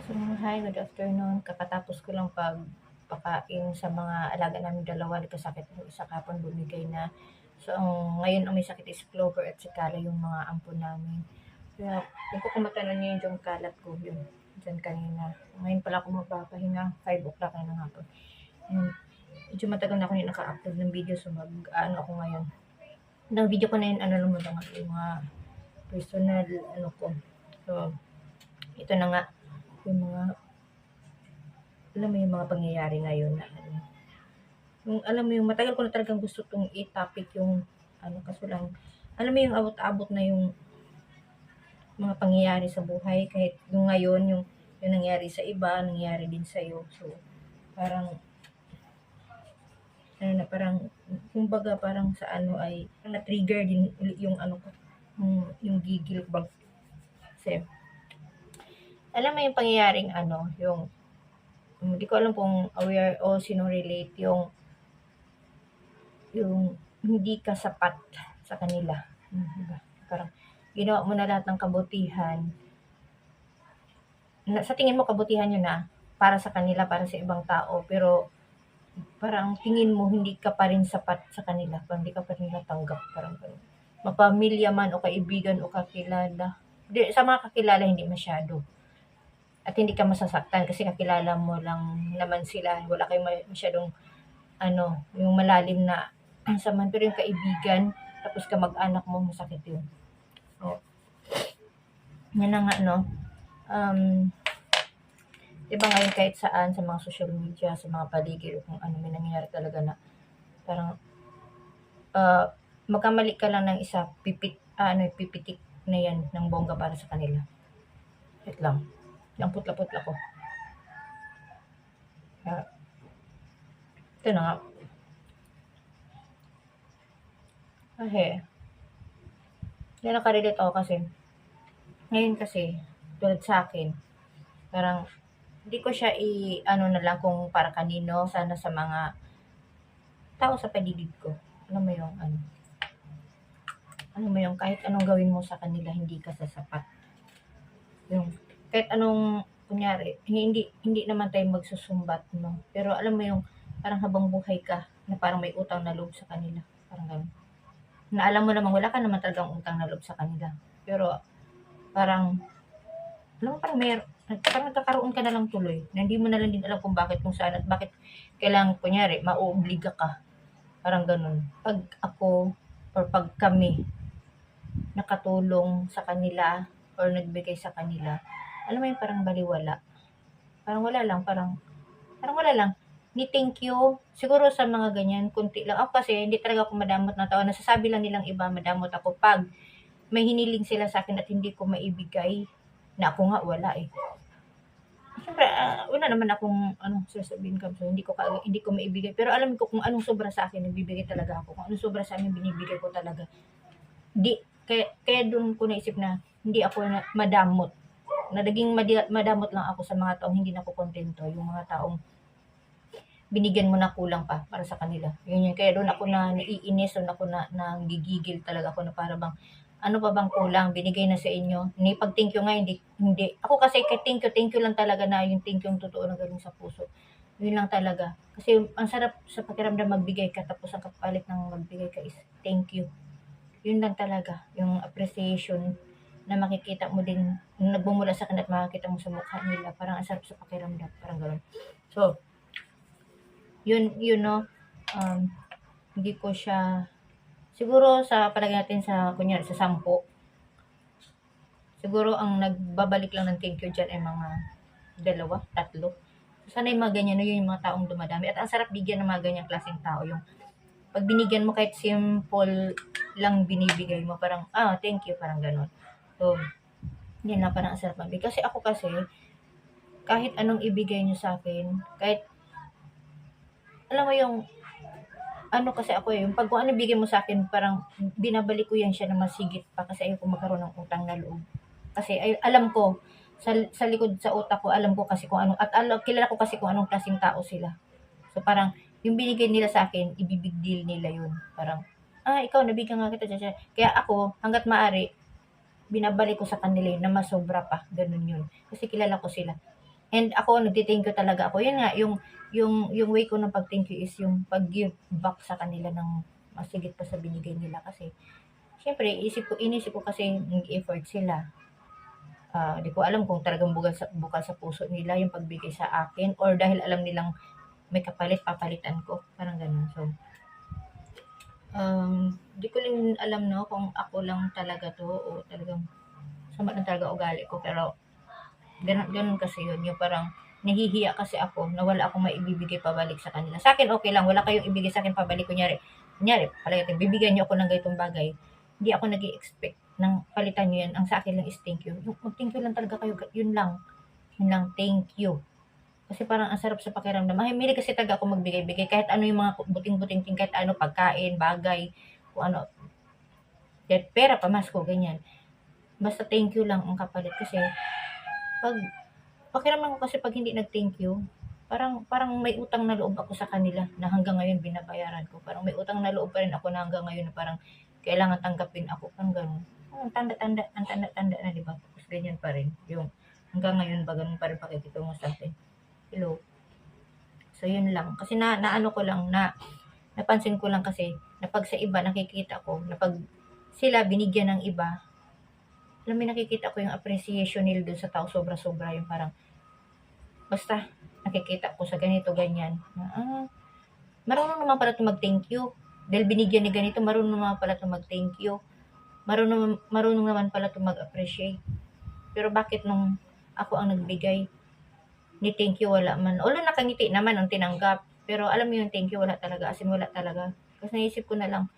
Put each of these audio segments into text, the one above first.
So, hi, good afternoon. Kakatapos ko lang pagpakain sa mga alaga namin dalawa, nagkasakit yung isa kahapon bumigay na. So, ngayon ang may sakit is Clover at si Kala yung mga ampon namin. Kaya, kung kukumatanan niyo yung kalat ko, yun, dyan kanina. Ngayon pala ako magpapahinga, 5 o'clock na ng hapon. And, medyo matagal na ako yung naka-upload ng video, so ano ako ngayon. Ng video ko na yun, ano lang mo lang, yung mga personal, ano ko. So, ito na nga, yung mga alam mo yung mga pangyayari ngayon na ano, yung alam mo yung matagal ko na talagang gusto tong i-topic yung ano kaso lang, alam mo yung abot-abot na yung mga pangyayari sa buhay kahit yung ngayon yung nangyari sa iba, nangyari din sa iyo. So, parang ano na parang kumbaga parang sa ano ay na-trigger din uli yung ano ko, yung gigil ko bang kasi alam mo yung pangyayaring ano, yung hindi ko alam kung aware o sino relate yung hindi ka sapat sa kanila. Diba? Parang ginawa mo na lahat ng kabutihan. Sa tingin mo kabutihan yun na para sa kanila, para sa ibang tao. Pero parang tingin mo hindi ka pa rin sapat sa kanila. Parang hindi ka pa rin natanggap. Parang ganun. Mapamilya man o kaibigan o kakilala. Sa mga kakilala hindi masyado. At hindi ka masasaktan kasi kakilala mo lang naman sila. Wala kayong masyadong ano, yung malalim na samahan, pero yung kaibigan, tapos kamag-anak mo, masakit yun. O, yan na nga, no? Diba ngayon kahit saan, sa mga social media, sa mga paligid, o kung ano, may nangyayari talaga na, parang, magkamali ka lang ng isa, pipitik na yan ng bongga para sa kanila. Wait lang. Yung putla-putla ko. Ito na nga. Kasi, yan nakarelate ako kasi, ngayon kasi, tulad sa akin, parang, hindi ko siya ano na lang kung para kanino, sana sa mga tao sa paligid ko. Alam mo yung ano, alam mo yung kahit anong gawin mo sa kanila, hindi ka sasapat. Yung, kahit anong, kunyari, hindi naman tayo magsusumbat, no? Pero alam mo yung, parang habang buhay ka, na parang may utang na loob sa kanila. Parang gano'n. Na alam mo naman, wala ka naman talagang utang na loob sa kanila. Pero, parang, alam mo parang parang nagkakaroon ka na lang tuloy na hindi mo na lang din alam kung bakit, kung saan at bakit kailangan, kunyari, mauobliga ka. Parang ganun. Pag ako or pag kami nakatulong sa kanila or nagbigay sa kanila, alam mo yung parang baliwala. Parang wala lang, parang wala lang. Ni thank you. Siguro sa mga ganyan, kunti lang. Ako kasi hindi talaga ako madamot ng tao. Nasasabi lang nilang iba, madamot ako pag may hiniling sila sa akin at hindi ko maibigay na ako nga wala eh. Siyempre, wala naman akong anong sasabihin ka, so hindi ko maibigay. Pero alam ko kung anong sobra sa akin, nagbibigay talaga ako. Kung anong sobra sa amin, binibigay ko talaga. Kaya doon ko naisip na hindi ako madamot. Na naging madamot lang ako sa mga taong hindi nakokontento. Yung mga taong binigyan mo na kulang pa para sa kanila. Yun. Kaya doon ako na naiinis, doon ako na nanggigigil talaga ako na para bang ano pa bang kulang, binigay na sa inyo. Ni pag thank you nga, hindi. Ako kasi kay thank you lang talaga na yung thank you yung totoo na galing sa puso. Yun lang talaga. Kasi ang sarap sa pakiramdam magbigay ka, tapos ang kapalit ng magbigay ka is thank you. Yun lang talaga, yung appreciation na makikita mo din, nagbumula sa kanila at makikita mo sa mukha nila, parang ang sarap sa pakiramdam, parang gano'n. So, yun no, hindi ko siya, siguro sa palagay natin sa, kunyari, sa 10, siguro ang nagbabalik lang ng thank you dyan ay mga 2, 3. Sana yung mga ganyan, no, yun yung mga taong dumadami. At ang sarap bigyan ng mga ganyang klaseng tao. Yung pag binigyan mo kahit simple lang binibigay mo, parang, thank you, parang gano'n. So, yun lang, parang ang sarap magbigay. Kasi ako kasi, kahit anong ibigay nyo sa akin, kahit, alam mo yung, ano kasi ako yung pag kung ano bigay mo sa akin, parang binabalik ko yan siya na masigit pa kasi ayoko magkaroon ng utang na loob. Kasi alam ko, sa likod sa utak ko, alam ko kasi kung anong, at kilala ko kasi kung anong klaseng tao sila. So parang, yung binigay nila sa akin, ibibig deal nila yun. Parang, ikaw, nabigyan nga kita. Kaya ako, hanggat maaari, binabalik ko sa kanila yun na masobra pa. Ganun yun. Kasi kilala ko sila. And ako, nagti-thank you talaga ako. Yun nga, yung way ko ng pag-thank you is yung pag-give back sa kanila ng masigit pa sa binigay nila. Kasi, syempre, inisip ko kasi nag-effort sila. Di ko alam kung talagang bukal sa puso nila yung pagbigay sa akin or dahil alam nilang may kapalit, papalitan ko. Parang ganun. So, di ko rin alam no kung ako lang talaga to o talagang sama lang talaga ugali ko. Pero, ganun kasi yun. Yung parang, nahihiya kasi ako na wala akong maibibigay pabalik sa kanila. Sa akin, okay lang. Wala kayong ibigay sa akin pabalik. Kunyari, palayatin, bibigyan niyo ako ng ganitong bagay. Hindi ako nag-expect ng palitan niyo yan. Ang sa akin lang is thank you. Mag-thank you lang talaga kayo. Yun lang. Yun lang, thank you. Kasi parang ang sarap sa pakiramdam. Mahimili kasi talaga ako magbigay-bigay. Kahit ano yung mga buting-buting ting, kahit ano, pagkain, bagay, kung ano. Kahit pera, pamasko, ganyan. Basta thank you lang ang kapalit. Kasi, pag pakiramdam ko kasi pag hindi nag-thank you, parang may utang na loob ako sa kanila na hanggang ngayon binabayaran ko. Parang may utang na loob pa rin ako na hanggang ngayon na parang kailangan tanggapin ako. Parang ganun. Ang tanda-tanda na, di ba? Tapos ganyan pa rin. Yung hanggang ngayon ba ganun pa rin pakikitungo sa akin. Hello. So, yun lang. Kasi naano ko lang na napansin ko lang kasi na pag sa iba nakikita ko na pag sila binigyan ng iba, alam mo, nakikita ko yung appreciation nila dun sa tao sobra-sobra yung parang basta nakikita ko sa ganito ganyan marunong naman pala ito mag-thank you dahil binigyan ni ganito, marunong naman pala ito mag-thank you, marunong naman pala ito mag-appreciate. Pero bakit nung ako ang nagbigay ni thank you wala man, ulo nakangiti naman ang tinanggap, pero alam mo yung thank you wala talaga, as in wala talaga. Kasi naisip ko na lang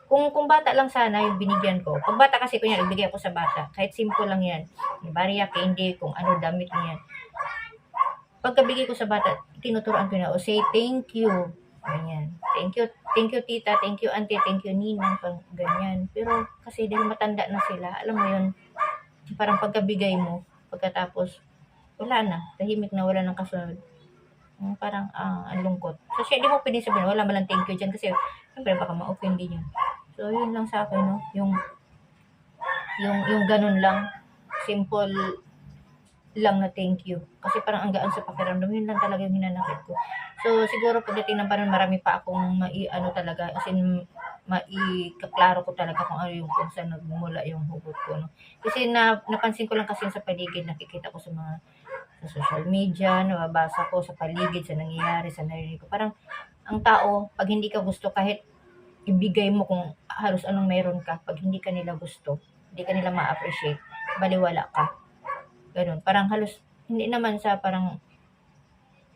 kung bata lang sana yung binigyan ko. Pag bata kasi kunya nagbigay ako sa bata, kahit simple lang yan, barya, candy, kung ano damit niya, pagkabigay ko sa bata, tinuturuan ko na, o say thank you. Ganyan. Thank you tita, thank you auntie, thank you ninang, pag ganyan. Pero kasi dahil matanda na sila, alam mo yun, parang pagkabigay mo, pagkatapos, wala na, tahimik na, wala nang kasunod. Parang, ang lungkot. So, siya, hindi mo pwede sabihin, wala malang thank you dyan kasi, siyempre, baka ma-offend din yun. So, yun lang sa akin, no? Yung ganun lang, simple lang na thank you. Kasi parang ang gaan sa pakiramdam, yun lang talaga yung hinanakit ko. So, siguro pagdating ng parang marami pa akong talaga, as in, maikaklaro ko talaga kung ano yung kung saan nagmumula yung hugot ko. No? Kasi napansin ko lang kasi sa paligid, nakikita ko sa social media, nababasa ko sa paligid, sa nangyayari, sa narinig ko. Parang, ang tao, pag hindi ka gusto, kahit ibigay mo kung halos anong meron ka, pag hindi ka nila gusto, hindi ka nila ma-appreciate, baliwala ka. Ganun. Parang halos, hindi naman sa parang,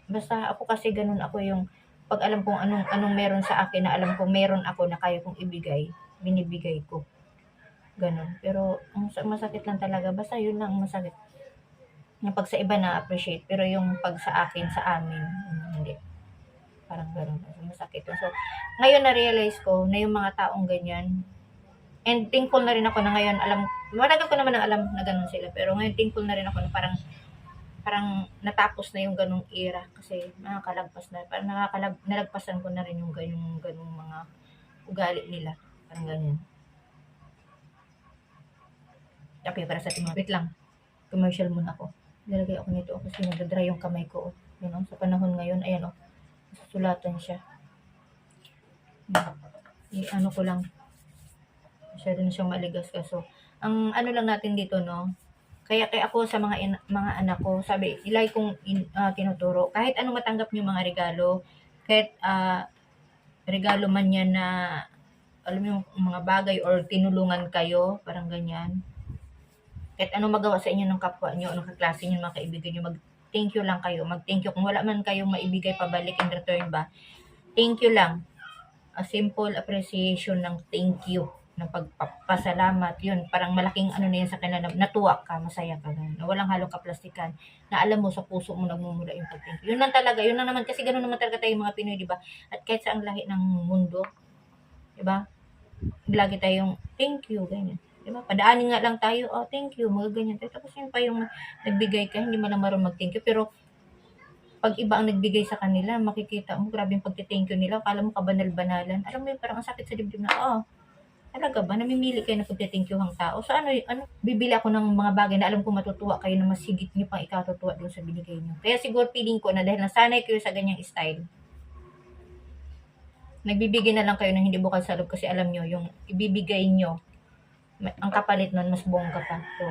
basta ako kasi ganun ako yung, pag alam kong anong meron sa akin, na alam kong meron ako na kaya kong ibigay, binibigay ko. Ganun. Pero, ang masakit lang talaga, basta yun lang ang masakit. Yung pag sa iba na-appreciate, pero yung pag sa akin, sa amin, hindi. Parang gano'n. Masakit yun. So, ngayon na-realize ko na yung mga taong ganyan, and thankful na rin ako na ngayon, matagal ko naman na alam na gano'n sila, pero ngayon thankful na rin ako na parang natapos na yung ganung era kasi nakakalagpas na, parang nalagpasan ko na rin yung ganung mga ugali nila. Parang ganyan. Okay, para sa ating mga, wait lang, commercial muna ako. Lalagay ako nito kasi nagdadry yung kamay ko. Yan, sa panahon ngayon, ayan susulatan siya. Ano ko lang, masyado na siyang maligas kaso. Ang ano lang natin dito, no, kaya ako sa mga anak ko, sabi, ilay kong tinuturo, kahit anong matanggap niyo mga regalo, kahit regalo man yan na, alam mo yung mga bagay or tinulungan kayo, parang ganyan. Kahit anong magawa sa inyo ng kapwa nyo, anong kaklase nyo, mga kaibigan nyo, mag-thank you lang kayo. Mag-thank you. Kung wala man kayong maibigay pabalik in return ba, thank you lang. A simple appreciation ng thank you, ng pagpapasalamat, yun, parang malaking ano na yun sa kanila, natuwa ka, masaya ka, ganun. Walang halong kaplastikan, na alam mo sa puso mo nagmumula yung pag-thank you. Yun lang talaga, yun lang naman, kasi ganoon naman talaga tayo mga Pinoy, di ba? At kahit sa ang lahi ng mundo, di ba? Lagi tayong thank you, ganyan. Di ba? Padaanin nga lang tayo, oh, thank you, mga ganyan tayo. Tapos yun pa yung nagbigay ka, hindi man lang marunong mag-thank you, pero pag iba ang nagbigay sa kanila, makikita mo, grabe yung pagti-thank you nila, akala mo kabanal-banalan. Alam mo yun, parang ang sakit sa dibdib na, Talaga ba namimili kayo ng pagte-thank-you-hang tao? So ano, bibili ako ng mga bagay na alam kong matutuwa kayo na mas higit niyo pang ikatutuwa dun sa binigay niyo. Kaya siguro feeling ko na dahil nasanay kayo sa ganyang style, nagbibigay na lang kayo ng hindi bukal sa loob kasi alam niyo yung ibibigay niyo, ang kapalit nun mas bongga pa. So,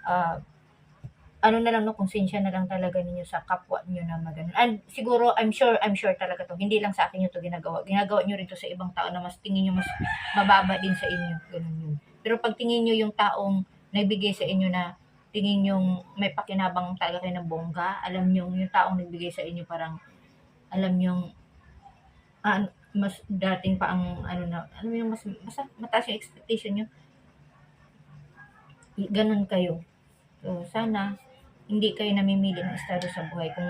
ah, ano na lang 'no, konsensya na lang talaga ninyo sa kapwa niyo na maganon. And siguro I'm sure talaga 'to, hindi lang sa akin niyo 'to ginagawa. Ginagawa niyo rin 'to sa ibang tao na mas tingin niyo mas mababa din sa inyo, gano'n 'yun. Pero 'pag tingin niyo yung taong nagbigay sa inyo na tingin niyong may pakinabang talaga kayo ng bongga, alam niyong yung taong nagbigay sa inyo parang alam niyong, mas dating pa ang ano na, alam mo yung mas basta mataas yung expectation niyo, gano'n kayo. So, sana hindi kayo namimili ng estado sa buhay kung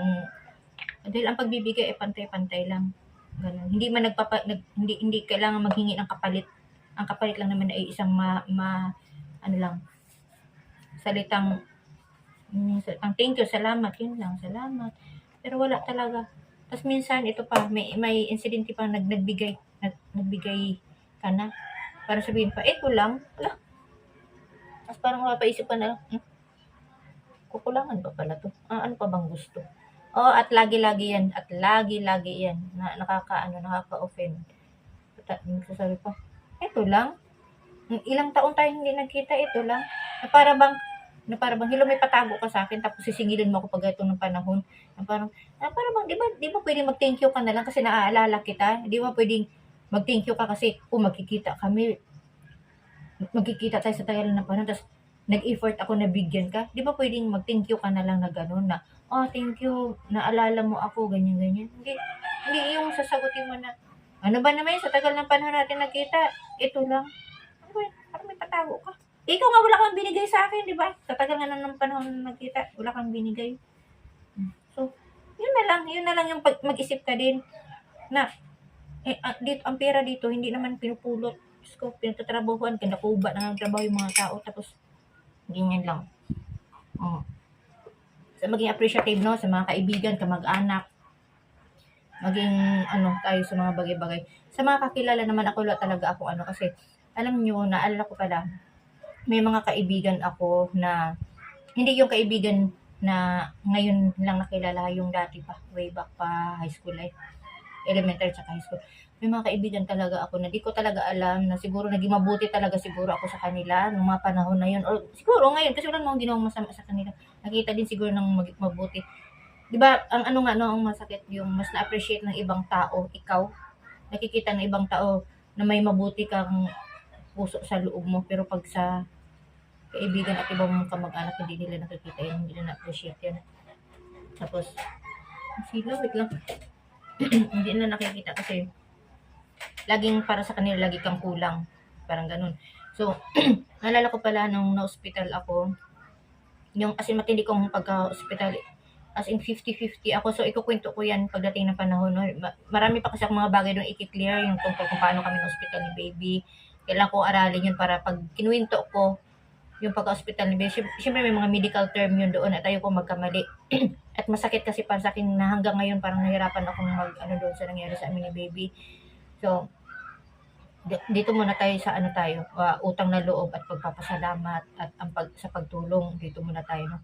dahil ang pagbibigay ay pantay-pantay lang, gano'n. Hindi man hindi kailangan maghingi ng kapalit. Ang kapalit lang naman ay isang ano lang, salitang salitang thank you, salamat, yun lang, salamat. Pero wala talaga. Tapos minsan ito pa, may insidente pa nagbigay ka na. Para sabihin pa, ito lang, hala. Tapos parang mapapaisip ka na, kukulangan pa pala 'to. Ano pa bang gusto? Oo, at lagi-lagi 'yan, at lagi-lagi 'yan na nakakaano, nakaka-offend. Nagsasabi pa, "Eto lang, ilang taon tayong hindi nagkita, ito lang." Na para bang, "Hello, may patago ka sa'kin tapos sisingilin mo ako pag ganito ng panahon." Na para bang 'di ba puwedeng mag-thank you ka na lang kasi naaalala kita? 'Di ba puwedeng mag-thank you ka kasi kung magkikita tayo sa tagal ng panahon ta's nag-effort ako na bigyan ka, 'di ba puwedeng mag-thank you ka na lang na gano'n na, "Oh, thank you, naalala mo ako," ganyan-ganyan. Hindi hindi yung sasagutin mo na, "Ano ba naman 'yan sa tagal ng panahon natin nagkita, ito lang." Ano ba 'yan, parang may patago ka. Ikaw nga wala kang binigay sa'kin, 'di ba? Sa tagal nga ng panahon na nagkita, wala kang binigay. So, yun na lang yung mag-isip ka din na, dito ang pera dito hindi naman pinupulot. Diyos ko, pinagtatrabahuhan, kinakuba na ng trabaho yung mga tao tapos ganyan lang. Oh. So, maging appreciative, no, sa mga kaibigan, kamag-anak, maging ano tayo sa mga bagay-bagay. Sa mga kakilala naman ako, wala talaga ako ano kasi alam niyo, naalala ko pala, may mga kaibigan ako na hindi yung kaibigan na ngayon lang nakilala, yung dati pa, way back pa high school life, elementary tsaka high school. May mga kaibigan talaga ako na di ko talaga alam na siguro naging mabuti talaga siguro ako sa kanila nung mga panahon na yun or siguro ngayon kasi wala namang ginawang masama sa kanila. Nakita din siguro ng mabuti. 'Di ba ang ano nga 'no, ang masakit yung mas na-appreciate ng ibang tao, ikaw, nakikita ng ibang tao na may mabuti kang puso sa loob mo pero 'pag sa kaibigan at ibang mong kamag-anak hindi nila nakikita yun, hindi nila na-appreciate yun. Tapos sila wait lang, hindi na nakikita kasi laging para sa kanila lagi kang kulang, parang gano'n. So, naalala ko pala nung na-ospital ako, yung as in matindi kong pagka-ospital, as in 50-50 ako. So, ikukuwento ko 'yan pagdating ng panahon 'no. Marami pa kasi akong mga bagay dun iki-clear, yung tungkol kung paano kami na-ospital ni baby. Kailangan ko aralin yun para 'pag kinuwento ko yung pagka-ospital ni baby, siyempre may mga medical term yun doon at ayaw kong magkamali. At masakit kasi para sa akin na hanggang ngayon parang nahirapan akong mag-ano doon sa nangyari sa amin ni baby. So, dito muna tayo sa ano tayo, utang na loob at pagpapasalamat at sa pagtulong, dito muna tayo 'no.